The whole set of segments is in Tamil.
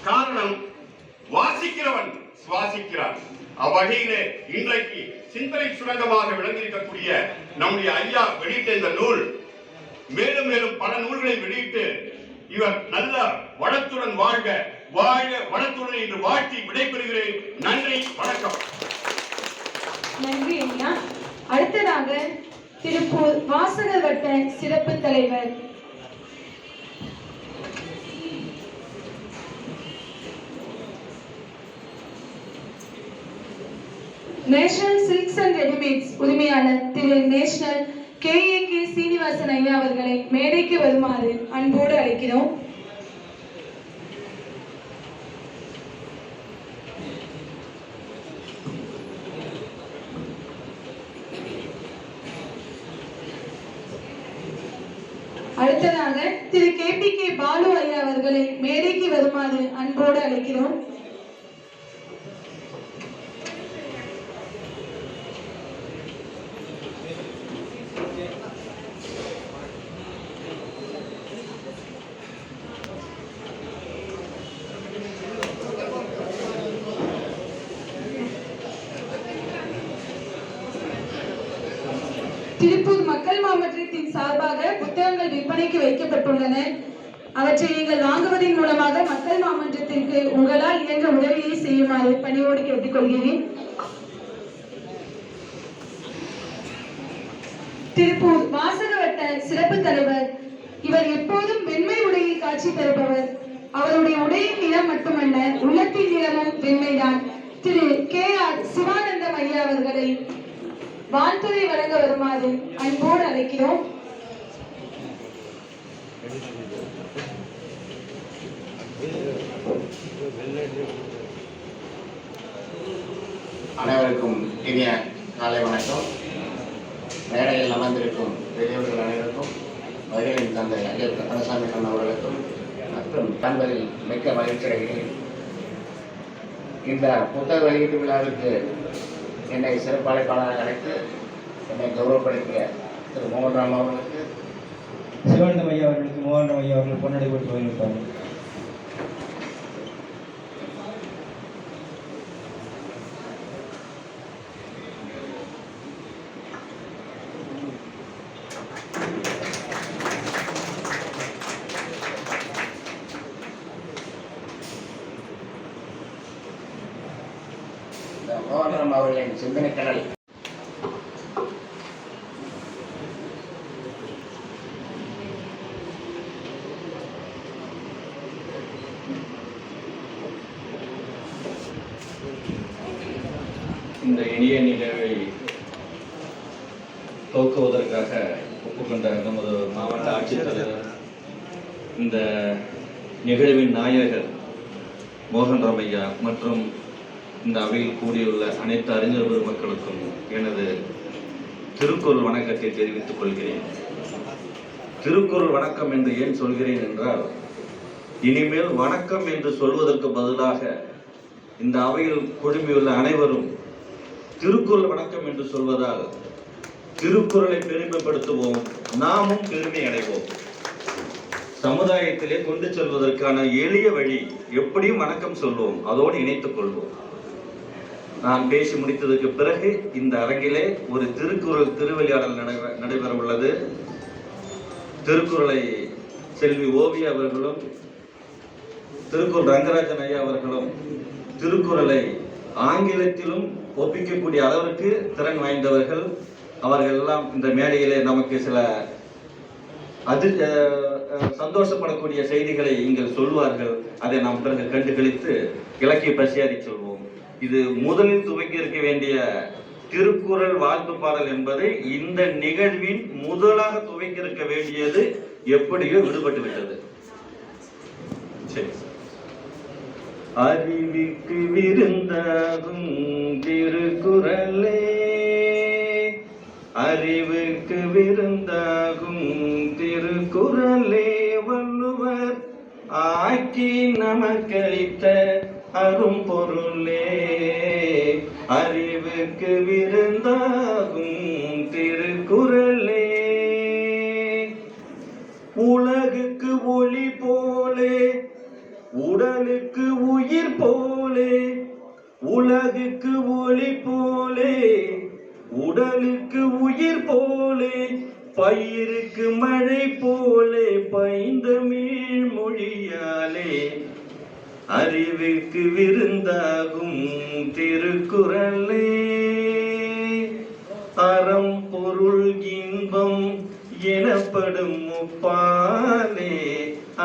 காரணம் வாசிக்கிறவன் சுவாசிக்கிறான். அவ்வகையிலே இன்றைக்கு சிந்தனை சுரங்கமாக விளங்கியிருக்கக்கூடிய நம்முடைய ஐயா வெளியிட்ட இந்த நூல் மேலும் மேலும் பல நூல்களை வெளியிட்டு இவர் நல்ல வளத்துடன் வாழ்க வளத்துடன் என்று வாழ்த்தி விடைபெறுகிறேன். நன்றி, வணக்கம். நன்றி ஐயா. அடுத்ததாக திருப்பூர் வாசகர் வட்ட சிறப்பு தலைவர் நேஷனல் சில்க்ஸ் அண்ட் ரெடிமேட்ஸ் உரிமையாளர் திரு நேஷனல் KAK சீனிவாசன் ஐயா அவர்களை மேடைக்கு வருமாறு அன்போடு அழைக்கிறோம். அடுத்ததாக திரு KPK பாலு ஐயா அவர்களை மேடைக்கு வருமாறு அன்போடு அழைக்கிறோம். திருப்பூர் மக்கள் மாமன்றத்தின் சார்பாக புத்தகங்கள் விற்பனைக்கு வைக்கப்பட்டுள்ளன. அவற்றை நீங்கள் வாங்குவதன் மூலமாக மக்கள் மாமன்றத்திற்கு உங்களால் இயன்ற உதவியை செய்யுமாறு பணியோடு கேட்டுக்கொள்கிறேன். திருப்பூர் வாசக வட்ட சிறப்பு தலைவர். இவர் எப்போதும் வெண்மை உடையை காட்சி தருபவர். அவருடைய உடையின் நிறம் மட்டுமல்ல, உள்ளத்தின் நிறமும் வெண்மைதான். திரு KR சிவானந்தம் ஐயா அவர்களை வாழ்த்துறை வழங்க வருமாறு அன்போடு அழைக்கிறோம். அனைவருக்கும் இனிய காலை வணக்கம். மேடையில் அமர்ந்திருக்கும் பெரியவர்கள் அனைவருக்கும், வயலின் தந்தை ஐயா கந்தசாமி அவர்களுக்கும் மற்றும் காண்பதில் மிக்க மகிழ்ச்சி அடைகிறேன். இந்த புத்தக வெளியீட்டு விழாவிற்கு என்னை சிறப்பு அழைப்பாளராக அழைத்து என்னை கௌரவப்படுத்திய திரு மோகன்ராம் அவர்களுக்கு, சிவானந்தம் ஐயா அவர்களுக்கு மோகன்ராம் ஐயா அவர்கள் பொன்னடை போட்டு வருகிறார்கள். மோகன்ராம் அவர்களின் சிந்தனை கடல் இந்த இனிய நிகழ்வை துவக்குவதற்காக ஒப்புக்கொண்ட நமது மாவட்ட ஆட்சித்தலைவர், இந்த நிகழ்வின் நாயகர் மோகன்ராம் ஐயா மற்றும் இந்த அவையில் கூடியுள்ள அனைத்து அறிஞர் பெருமக்களுக்கும் எனது திருக்குறள் வணக்கத்தை தெரிவித்துக் கொள்கிறேன். திருக்குறள் வணக்கம் என்று ஏன் சொல்கிறேன் என்றால், இனிமேல் வணக்கம் என்று சொல்வதற்கு பதிலாக இந்த அவையில் குழுமியுள்ள அனைவரும் திருக்குறள் வணக்கம் என்று சொல்வதால் திருக்குறளை பெருமைப்படுத்துவோம், நாமும் பெருமை அடைவோம். சமுதாயத்திலே கொண்டு செல்வதற்கான எளிய வழி, எப்படியும் வணக்கம் சொல்வோம், அதோடு இணைத்துக் கொள்வோம். நான் பேசி முடித்ததற்கு பிறகு இந்த அரங்கிலே ஒரு திருக்குறள் திருவிளையாடல் நடைபெற உள்ளது. திருக்குறளை செல்வி ஓவியா அவர்களும் திருக்குறள் ரங்கராஜன் ஐயா அவர்களும் திருக்குறளை ஆங்கிலத்திலும் ஒப்பிக்கக்கூடிய அளவிற்கு திறன் வாய்ந்தவர்கள். அவர்கள் எல்லாம் இந்த மேடையிலே நமக்கு சில சந்தோஷப்படக்கூடிய செய்திகளை இங்கள் சொல்வார்கள். அதை நாம் பிறகு கண்டு கழித்து இலக்கிய பசியாரி சொல்வோம். இது முதலில் துவக்கி இருக்க வேண்டிய திருக்குறள் வாழ்த்து பாடல் என்பதை இந்த நிகழ்வின் முதலாக துவக்கி இருக்க வேண்டியது எப்படியோ விடுபட்டு விட்டது. சரி, அறிவிக்கு விருந்தாகும் திருக்குறளே, அறிவுக்கு விருந்தாகும் திருக்குறளே, வள்ளுவர் ஆக்கி நமக்களித்த அரும் பொருளே, அறிவுக்கு விருந்தாகும் திருக்குறளே, உலகுக்கு ஒளி போலே உடலுக்கு உயிர் போலே உலகுக்கு ஒளி போலே, உடலுக்கு உயிர் போலே பயிருக்கு மழை போலே பைந்தமிழ் மொழியாலே அறிவுக்கு விருந்தாகும் திருக்குறளே. அறம் பொருள் இன்பம் எனப்படும் முப்பாலே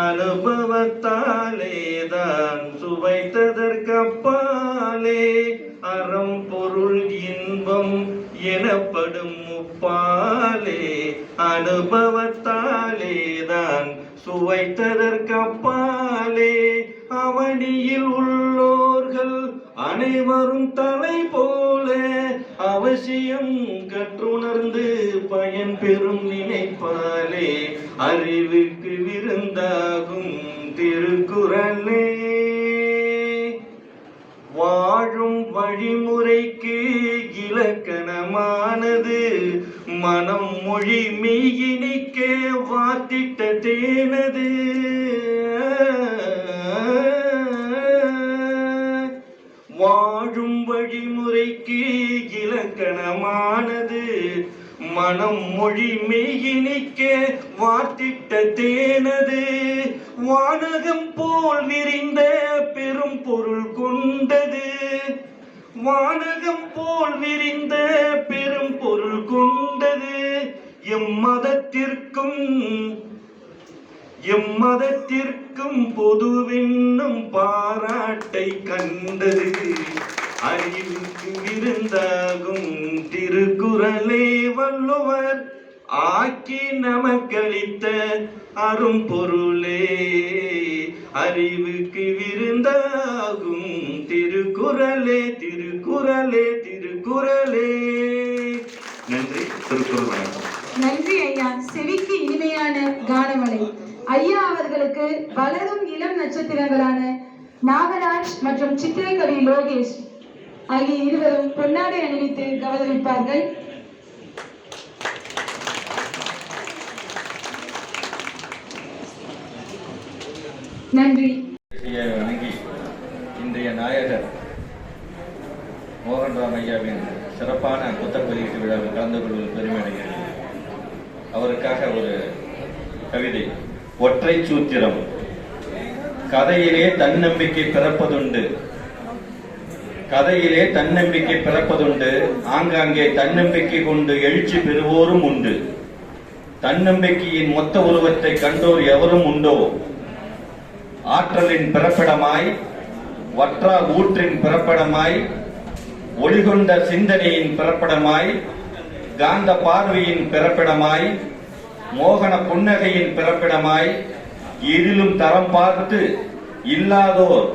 அனுபவத்தாலே தான் சுவைத்ததற்கப்பாலே. அறம் பொருள் இன்பம் எனப்படும் முப்பாலே அனுபவத்தாலே தான் சுவைத்ததற்கப்பாலே. அவனியில் உள்ளோர்கள் அனைவரும் தலை போல அவசியம் கற்றுணர்ந்து பயன் பெறும் நினைப்பாலே அறிவுக்கு விருந்தாகும் திருக்குறளே. வாழும் வழிமுறைக்கு இலக்கணமானது மனம் மொழி மெய்யினிக்க வாத்திட்ட தேனது. வாழும் வழிமுறைக்கு இலக்கணமானது மனம் மொழி மெய்யினிக்க வாத்திட்ட தேனது. வானகம் போல் விரிந்த பெரும் பொருள் கொண்டது. வானகம் போல் விரிந்த பெரும் பொருள் கொண்டது. எம்மதத்திற்கும் பொதுவென்னும் பாராட்டை கண்டது. அறிவுக்கு விருந்தாகும் திருக்குறளே வள்ளுவர் ஆக்கி நமக்களித்த அரும்பொருளே. அறிவுக்கு விருந்தாகும் திருக்குறளே திருக்குறளே திருக்குறளே. நன்றி. திருக்குறள் வணக்கம். நன்றி ஐயா. செவிக்கு இனிமையான கானமலை. ஐயா அவர்களுக்கு வளரும் இளம் நட்சத்திரங்களான நாகராஜ் மற்றும் சித்திரக்கவி லோகேஷ் ஆகிய இருவரும் பொன்னாடை அணிவித்து கௌரவிப்பார்கள். நன்றி. வணங்கி இன்றைய நாயகர் மோகன்ராம் ஐயாவின் சிறப்பான புத்தக வெளியீட்டு விழாவில் கலந்து கொள்வது பெருமை அடைகிறது. அவருக்காக ஒரு கவிதை. ஒற்றை சூத்திரம். கதையிலே தன்னம்பிக்கை பிறப்பதுண்டு, கதையிலே தன்னம்பிக்கை பிறப்பதுண்டு, ஆங்காங்கே தன்னம்பிக்கை கொண்டு எழுச்சி பெறுவோரும் உண்டு. தன்னம்பிக்கையின் மொத்த உருவத்தை கண்டோர் எவரும் உண்டோ? ஆற்றலின் பிறப்பிடமாய், வற்றா ஊற்றின் பிறப்பிடமாய், ஒளிகொண்ட சிந்தனையின் பிறப்பிடமாய், காந்த பார்வையின் பிறப்பிடமாய், மோகன புன்னகையின் பிறப்பிடமாய், எதிலும் தரம் பார்த்து இல்லாதோர்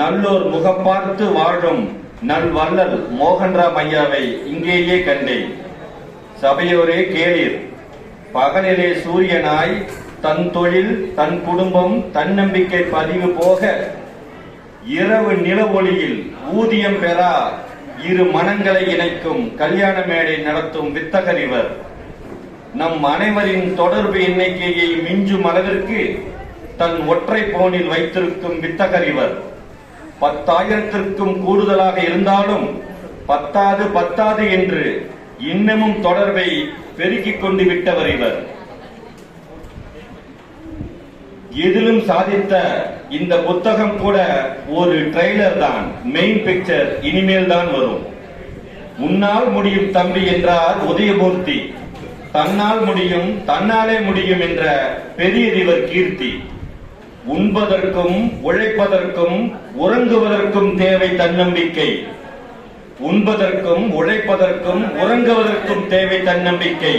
நல்லோர் முகம் பார்த்து வாழும் நல்வள்ளல் மோகன்ராம் ஐயாவை இங்கேயே கண்டேன். சபையோரே கேளீர். பகலிலே சூரியனாய் தன் தொழில் தன் குடும்பம் தன்னம்பிக்கை பதிவு போக, இரவு நில ஒளியில் ஊதியம் பெறா இரு மனங்களை இணைக்கும் கல்யாண மேடை நடத்தும் வித்தகர் இவர். நம் அனைவரின் தொடர்பு எண்ணிக்கையை மிஞ்சும் அளவிற்கு தன் ஒற்றை போனில் வைத்திருக்கும் வித்தகர் இவர். 10,000த்திற்கும் கூடுதலாக இருந்தாலும் பத்தாது என்று இன்னமும் தொடர்பை பெருக்கிக் கொண்டு விட்டவர் இவர். எதிலும் சாதித்த இந்த புத்தகம் கூட ஒரு ட்ரெய்லர் தான், மெயின் பிக்சர் இனிமேல் தான் வரும். உன்னால் முடியும் தம்பி என்றார் உதயமூர்த்தி. தன்னால் முடியும் தன்னாலே முடியும் என்ற பெரியது இவர் கீர்த்தி. உண்பதற்கும் உழைப்பதற்கும் உறங்குவதற்கும் தேவை தன்னம்பிக்கை. உண்பதற்கும் உழைப்பதற்கும் உறங்குவதற்கும் தேவை தன்னம்பிக்கை.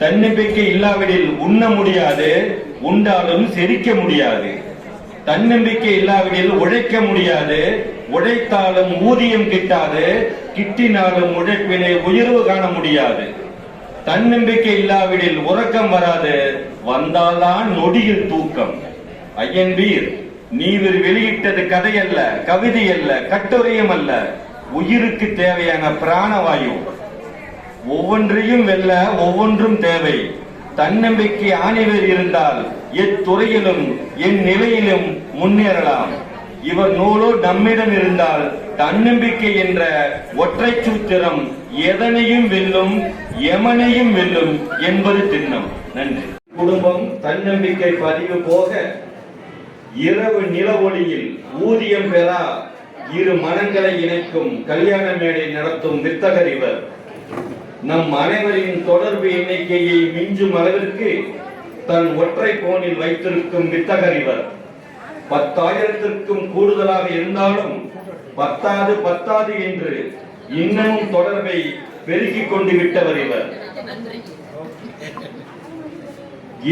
தன்னம்பிக்கை இல்லாவிடில் உண்ண முடியாது, உண்டாலும் செரிக்க முடியாது. தன்னம்பிக்கை இல்லாவிடில் உழைக்க முடியாது, உழைத்தாலும் ஊதியம் கிட்டாது, கிட்டினாலும் உழைப்பிலே உயர்வு காண முடியாது. தன்னம்பிக்கை இல்லாவிடில் உறக்கம் வராது, வந்தால்தான் நொடியில் தூக்கம். ஐயன்பீர் நீவிர் வெளியிட்டது கதையல்ல, கவிதை அல்ல, கட்டுரையும் அல்ல, உயிருக்கு தேவையான பிராணவாயு. ஒவ்வொன்றையும் வெல்ல ஒவ்வொன்றும் தேவை. தன்னம்பிக்கை ஆணிவேர் இருந்தால் எத்துறையிலும் என் நிலையிலும் முன்னேறலாம். இவர் நூலோ நம்மிடம் இருந்தால் தன்னம்பிக்கை என்ற ஒற்றை சூத்திரம் எதனையும் வெல்லும், எமனையும் வெல்லும் என்பது திண்ணம். நன்றி. குடும்பம் தன்னம்பிக்கை பதிவு போக இரவு நில ஒளியில் ஊதியம் பெறா இரு மனங்களை இணைக்கும் கல்யாண மேடை நடத்தும் வித்தகர் இவர். நம் அனைவரின் தொடர்பு எண்ணிக்கையை மிஞ்சும் அளவிற்கு தன் ஒற்றை போனில் வைத்திருக்கும் வித்தகர் இவர். 10,000த்திற்கும் கூடுதலாக இருந்தாலும் பத்தாது என்று இன்னமும் தொடர்பை பெருக்கிக் கொண்டு விட்டவர் இவர்.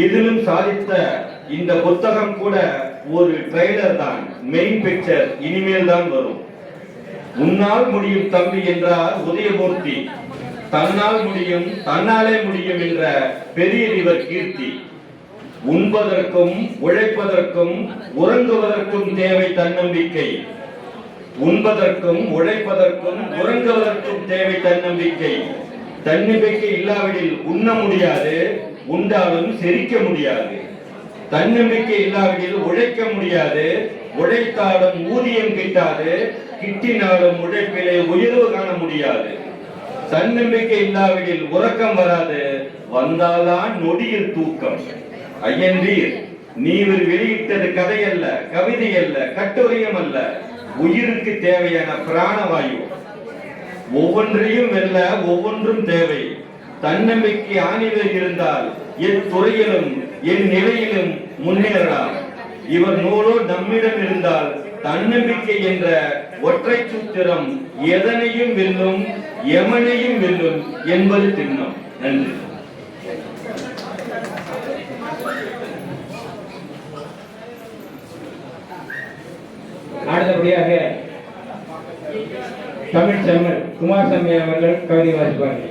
எதிலும் சாதித்த இந்த புத்தகம் கூட ஒரு ட்ரெய்லர் தான், மெயின் பிக்சர் இனிமேல் தான் வரும். உன்னால் முடியும் தம்பி என்றார் உதயமூர்த்தி. தன்னால் முடியும், தன்னாலே முடியும் என்ற பெரியர் இவர் கீர்த்தி. உண்பதற்கும் உழைப்பதற்கும் உறங்குவதற்கும் தேவை தன்னம்பிக்கை. உண்பதற்கும் உழைப்பதற்கும் உறங்குவதற்கும் தேவை தன்னம்பிக்கை. தன்னம்பிக்கை இல்லாவிடில் உண்ண முடியாது, உண்டாலும் செரிக்க முடியாது. தன்னம்பிக்கை இல்லாவிடில் உழைக்க முடியாது, உழைத்தாலும் ஊதியம் கிட்டாது, கிட்டினாலும் உழைப்பிலே உயர்வு காண முடியாது. தன்னம்பிக்கை இல்லாவிடில் உறக்கம் வராது, வந்தால்தான் நொடியில் தூக்கம். ஐயன்றீர், நீர் வெளியிட்டது கதை அல்ல, கவிதை அல்ல, கட்டுரையும் அல்ல, உயிருக்கு தேவையான பிராணவாயு. ஒவ்வொன்றையும் வெல்ல ஒவ்வொன்றும் தேவை. தன்னம்பிக்கை ஆணிவில் இருந்தால் எத்துறையிலும் என் நிலையிலும் முன்னேறலாம். இவர் நூலோ நம்மிடம் இருந்தால் தன்னம்பிக்கை என்ற ஒற்றை சூத்திரம் எதனையும் வெல்லும், எமனையும் வெல்லும் என்பது திண்ணம். நன்றி. அடுத்தபடியாக தமிழ் செம்மல் குமாரசாமி அவர்கள் கவிதை வாசிப்பார்கள்.